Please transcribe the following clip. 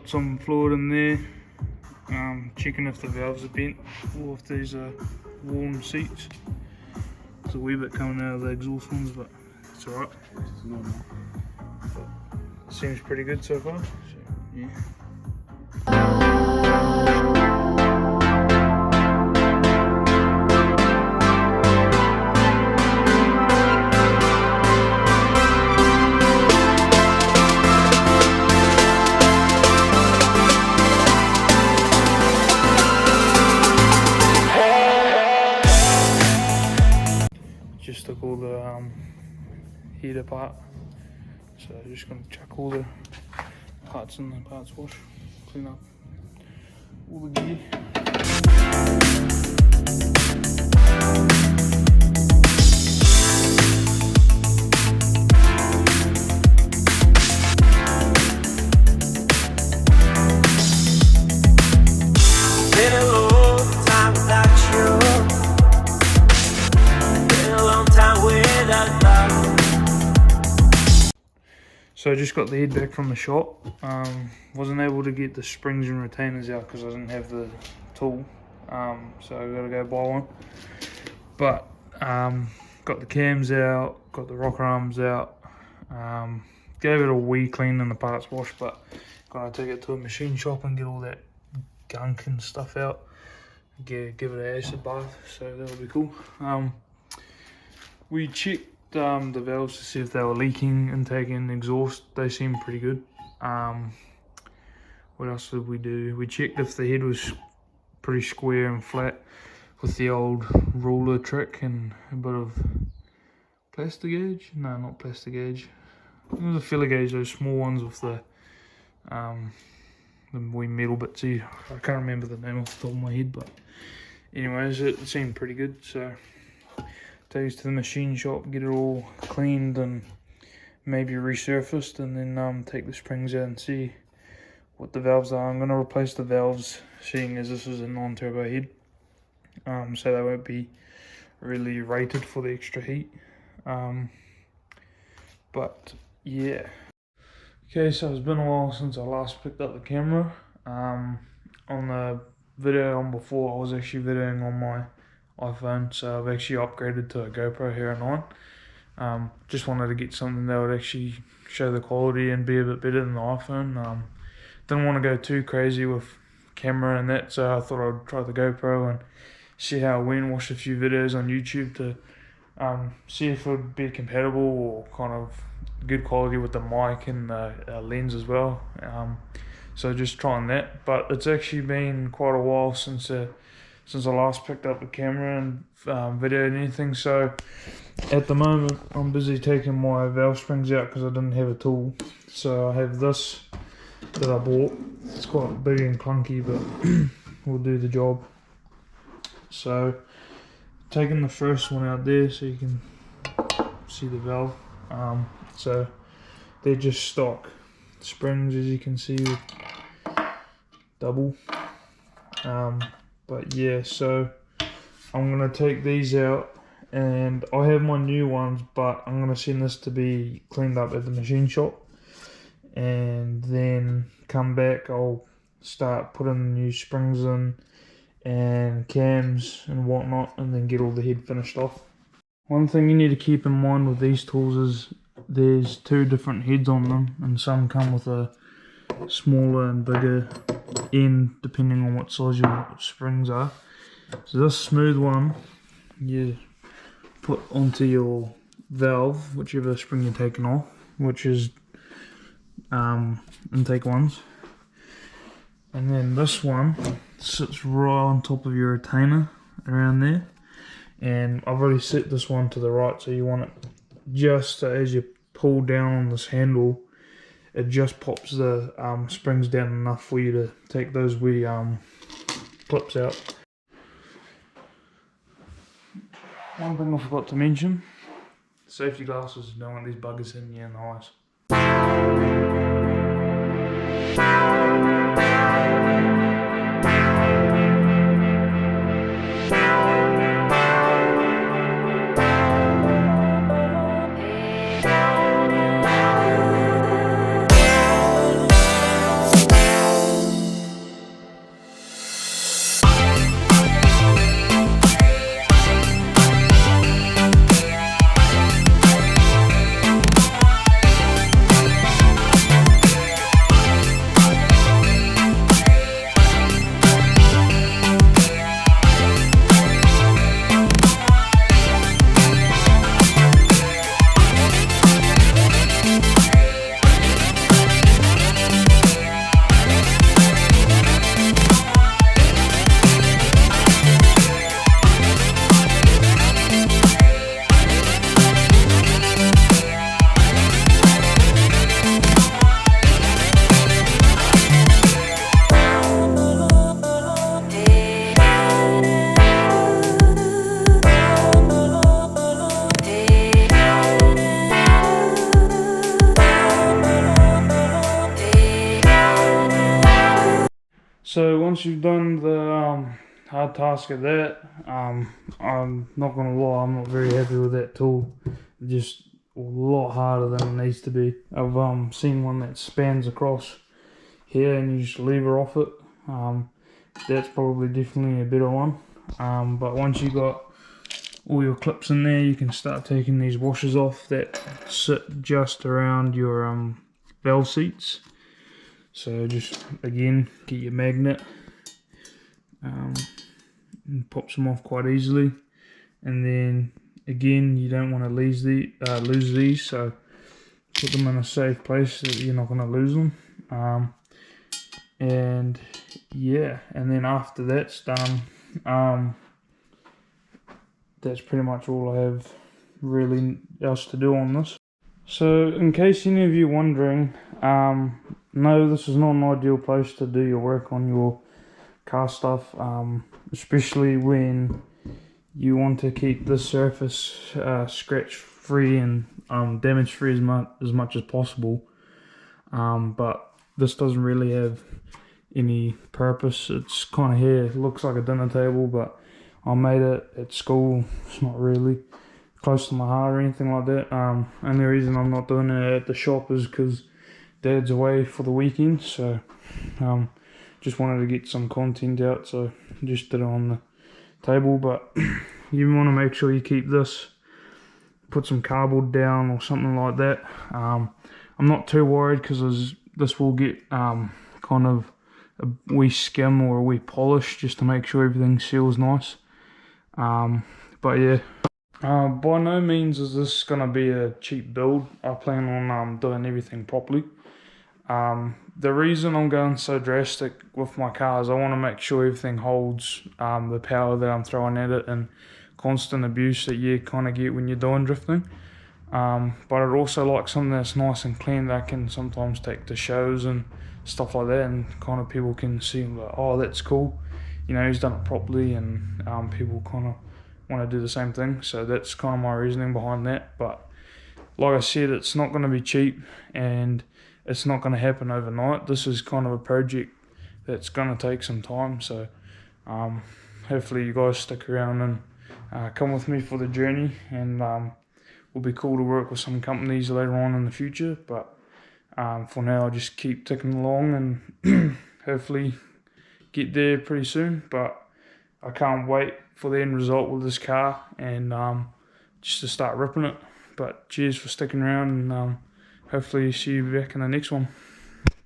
put some fluid in there, checking if the valves are bent or if these are worn seats. There's a wee bit coming out of the exhaust ones, but it's alright. Seems pretty good so far, so yeah. Just took all the heat apart, so I'm just going to chuck all the parts in the parts wash, clean up all the gear. So I just got the head back from the shop. Wasn't able to get the springs and retainers out because I didn't have the tool. So I gotta go buy one. But got the cams out, got the rocker arms out. Gave it a wee clean in the parts wash, but gonna take it to a machine shop and get all that gunk and stuff out. Give it an acid bath, so that'll be cool. We checked the valves to see if they were leaking, intake and exhaust. They seem pretty good. What else did we do? We checked if the head was pretty square and flat with the old ruler trick and a bit of plastic gauge. No, not plastic gauge. It was a filler gauge, those small ones with the wee metal bits. I can't remember the name off the top of my head, but anyways, it seemed pretty good. So take it to the machine shop, get it all cleaned and maybe resurfaced, and then take the springs out and see what the valves are. I'm going to replace the valves, seeing as this is a non-turbo head, so they won't be really rated for the extra heat. But yeah. Okay, so it's been a while since I last picked up the camera. On the video on before, I was actually videoing on my iPhone, so I've actually upgraded to a GoPro Hero 9. Just wanted to get something that would actually show the quality and be a bit better than the iPhone. Didn't want to go too crazy with camera and that, so I thought I'd try the GoPro and see how it went. Watch a few videos on YouTube to see if it would be compatible or kind of good quality with the mic and the lens as well. So just trying that, but it's actually been quite a while since I last picked up the camera and videoed anything. So at the moment I'm busy taking my valve springs out because I didn't have a tool. So I have this that I bought. It's quite big and clunky, but will do the job. So taking the first one out there so you can see the valve. So they're just stock springs, as you can see, with double. But yeah, so I'm gonna take these out, and I have my new ones, but I'm gonna send this to be cleaned up at the machine shop, and then come back. I'll start putting new springs in and cams and whatnot, and then get all the head finished off. One thing you need to keep in mind with these tools is there's two different heads on them, and some come with a smaller and bigger end depending on what size your springs are. So this smooth one you put onto your valve, whichever spring you're taking off, which is intake ones, and then this one sits right on top of your retainer around there, and I've already set this one to the right, so you want it just as you pull down on this handle, it just pops the springs down enough for you to take those wee clips out. One thing I forgot to mention, safety glasses. Don't want these buggers hitting you in the eyes. So once you've done the hard task of that, I'm not gonna lie, I'm not very happy with that tool. Just a lot harder than it needs to be. I've seen one that spans across here and you just lever off it. That's probably definitely a better one. But once you got all your clips in there, you can start taking these washers off that sit just around your valve seats. So just again, get your magnet, and pops them off quite easily. And then again, you don't want to lose these, so put them in a safe place so that you're not going to lose them. And yeah, and then after that's done, that's pretty much all I have really else to do on this. So in case any of you wondering, no, this is not an ideal place to do your work on your car stuff, especially when you want to keep the surface scratch free and damage free as much as possible. But this doesn't really have any purpose. It's kind of here, it looks like a dinner table, but I made it at school. It's not really close to my heart or anything like that. Only reason I'm not doing it at the shop is because Dad's away for the weekend, so just wanted to get some content out, so just did it on the table. But you want to make sure you keep this, put some cardboard down or something like that. I'm not too worried because this will get kind of a wee skim or a wee polish just to make sure everything seals nice. But yeah, by no means is this going to be a cheap build. I plan on doing everything properly. The reason I'm going so drastic with my car is I want to make sure everything holds the power that I'm throwing at it and constant abuse that you kind of get when you're doing drifting. But I'd also like something that's nice and clean that I can sometimes take to shows and stuff like that, and kind of people can see like, oh, that's cool, you know, he's done it properly, and people kind of want to do the same thing. So that's kind of my reasoning behind that. But like I said, it's not going to be cheap and it's not going to happen overnight. This is kind of a project that's going to take some time, so hopefully you guys stick around and come with me for the journey, and will be cool to work with some companies later on in the future. But for now, I'll just keep ticking along and hopefully get there pretty soon. But I can't wait for the end result with this car, and just to start ripping it. But cheers for sticking around, and hopefully see you back in the next one.